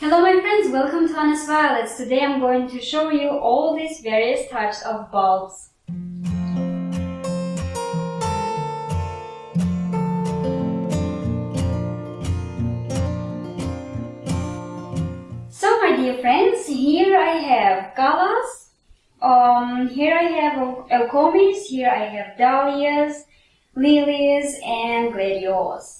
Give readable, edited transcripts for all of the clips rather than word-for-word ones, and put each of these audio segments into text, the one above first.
Hello my friends, welcome to Anna's Violets. Today I'm going to show you all these various types of bulbs. So my dear friends, here I have Callas, here I have Eucomis, here I have Dahlias, Lilies and Granules.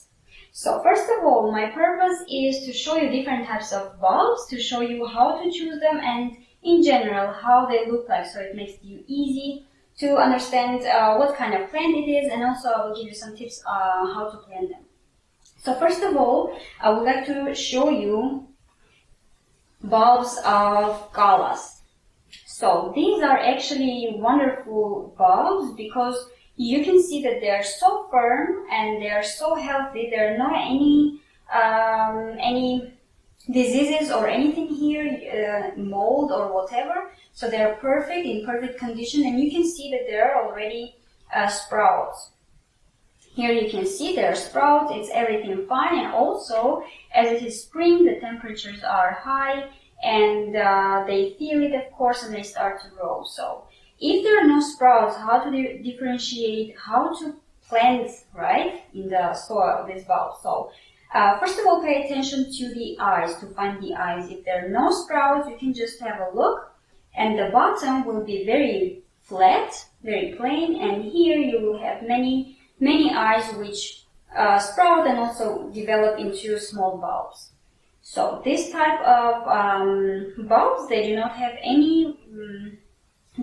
So first of all, my purpose is to show you different types of bulbs, to show you how to choose them and in general how they look like, so it makes you easy to understand what kind of plant it is, and also I will give you some tips how to plant them. So first of all, I would like to show you bulbs of Callas. So these are actually wonderful bulbs because you can see that they are so firm and they are so healthy. There are not any diseases or anything here, mold or whatever. So they are perfect, in perfect condition, and you can see that there are already sprouts. Here you can see there are sprouts, it's everything fine, and also as it is spring, the temperatures are high and they feel it, of course, and they start to grow. So if there are no sprouts, how to differentiate, how to plant, right, in the soil, this bulb. So first of all, pay attention to the eyes, to find the eyes. If there are no sprouts, you can just have a look, and the bottom will be very flat, very plain, and here you will have many eyes which sprout and also develop into small bulbs. So this type of bulbs, they do not have any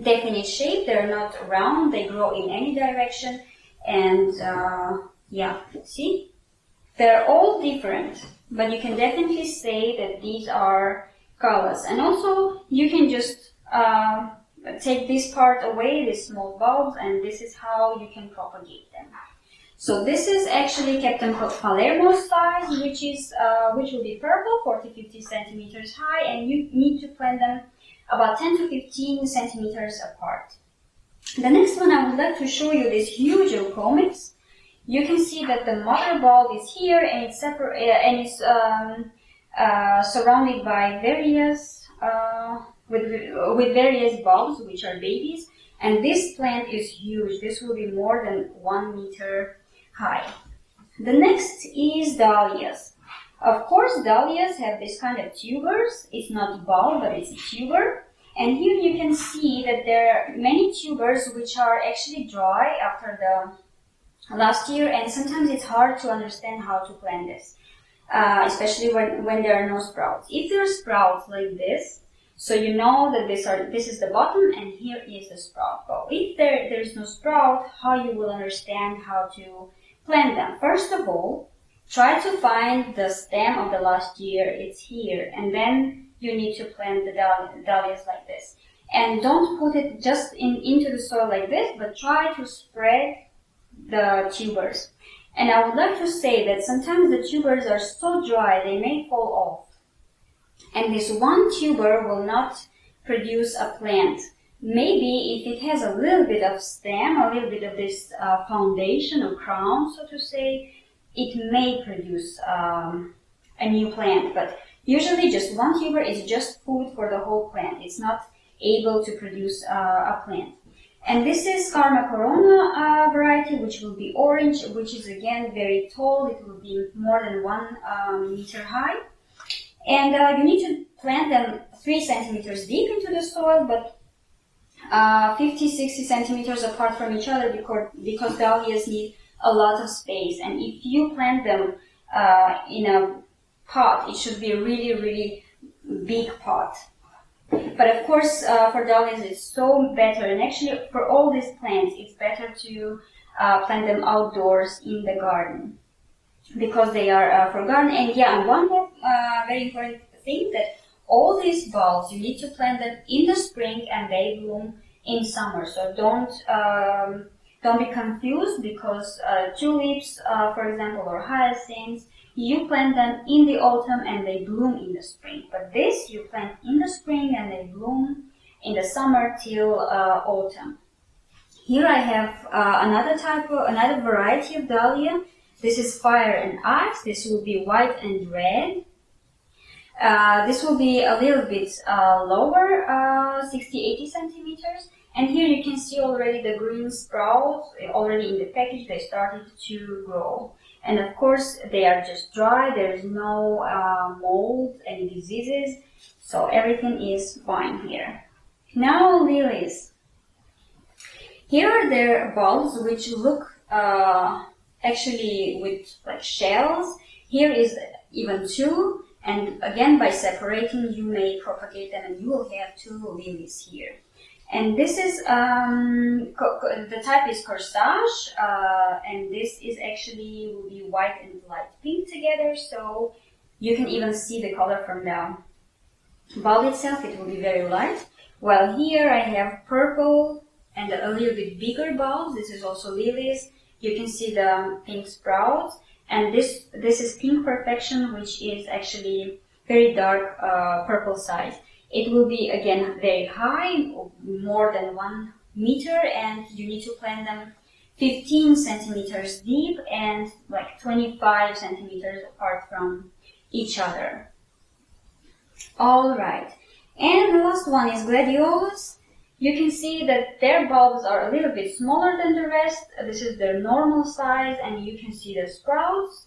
definite shape. They're not round, they grow in any direction, and yeah, see, they're all different, but you can definitely say that these are Callas. And also you can just take this part away, these small bulbs, and this is how you can propagate them. So this is actually Captain Palermo size, which will be purple, 40-50 centimeters high, and you need to plant them about 10 to 15 centimeters apart. The next one, I would like to show you this huge Eucomis. You can see that the mother bulb is here, and it's separate and it's surrounded by various with various bulbs which are babies. And this plant is huge. This will be more than 1 meter high. The next is Dahlias. Of course, Dahlias have this kind of tubers. It's not bulb, but it's a tuber. And here you can see that there are many tubers which are actually dry after the last year, and sometimes it's hard to understand how to plant this, especially when there are no sprouts. If there are sprouts like this, so you know that this is the bottom and here is the sprout. But if there is no sprout, how you will understand how to plant them? First of all, try to find the stem of the last year. It's here, and then you need to plant the dahlias like this. And don't put it just into the soil like this, but try to spread the tubers. And I would like to say that sometimes the tubers are so dry they may fall off. And this one tuber will not produce a plant. Maybe if it has a little bit of stem, a little bit of this foundation or crown, so to say, it may produce a new plant. But usually just one tuber is just food for the whole plant. It's not able to produce a plant. And this is Karma Corona variety, which will be orange, which is again very tall. It will be more than 1 meter high. And you need to plant them 3 centimeters deep into the soil, but 50-60 centimeters apart from each other because dahlias need a lot of space. And if you plant them in a pot, it should be a really big pot. But of course, for dahlias, it's so better. And actually, for all these plants, it's better to plant them outdoors in the garden because they are for garden. And yeah, and one more very important thing, that all these bulbs, you need to plant them in the spring and they bloom in summer. So don't be confused because tulips, for example, or hyacinths, you plant them in the autumn and they bloom in the spring. But this, you plant in the spring and they bloom in the summer till autumn. Here I have another variety of dahlia. This is fire and ice. This will be white and red. This will be a little bit lower, 60-80 centimeters. And here you can see already the green sprouts, already in the package, they started to grow. And of course, they are just dry, there is no mold, any diseases, so everything is fine here. Now lilies. Here are their bulbs which look actually with like shells. Here is even two, and again by separating you may propagate them and you will have two lilies here. And this is, the type is corsage, and this is actually will be white and light pink together, so you can even see the color from the bulb itself, it will be very light. While here I have purple and a little bit bigger bulbs, this is also lilies. You can see the pink sprouts, and this is pink perfection, which is actually very dark purple side. It will be again very high, more than 1 meter, and you need to plant them 15 centimeters deep and like 25 centimeters apart from each other. Alright, and the last one is Granules. You can see that their bulbs are a little bit smaller than the rest. This is their normal size, and you can see the sprouts.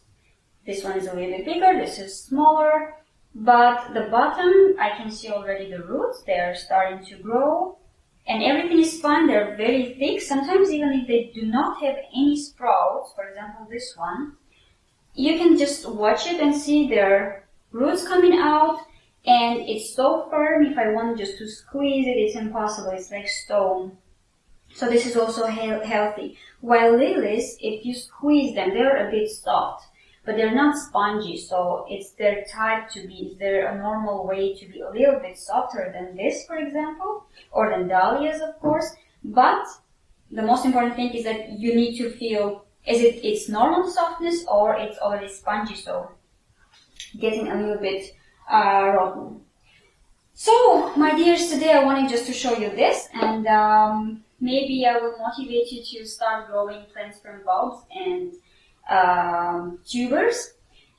This one is a little bit bigger, this is smaller. But the bottom, I can see already the roots, they are starting to grow. And everything is fine, they're very thick. Sometimes even if they do not have any sprouts, for example this one, you can just watch it and see their roots coming out. And it's so firm, if I want just to squeeze it, it's impossible, it's like stone. So this is also healthy. While lilies, if you squeeze them, they're a bit soft. But they're not spongy, so it's their type to be, is there a normal way to be a little bit softer than this, for example, or than dahlias, of course. But the most important thing is that you need to feel, is it its normal softness or it's already spongy, so getting a little bit rotten. So, my dears, today I wanted just to show you this, and maybe I will motivate you to start growing plants from bulbs and tubers.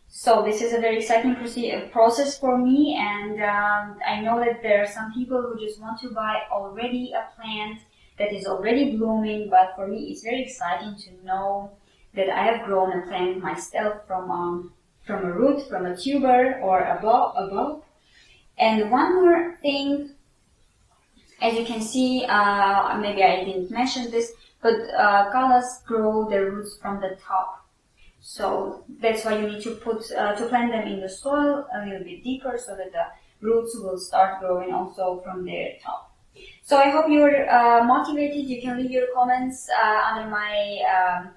So this is a very exciting process for me, and I know that there are some people who just want to buy already a plant that is already blooming, but for me it's very exciting to know that I have grown a plant myself from a root, from a tuber or a bulb. And one more thing, as you can see, maybe I didn't mention this, but callas grow their roots from the top. So that's why you need to to plant them in the soil a little bit deeper so that the roots will start growing also from their top. So I hope you're motivated. You can leave your comments under my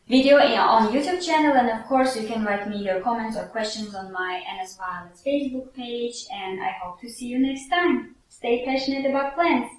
video on YouTube channel, and of course you can write me your comments or questions on my NS Violets Facebook page, and I hope to see you next time. Stay passionate about plants.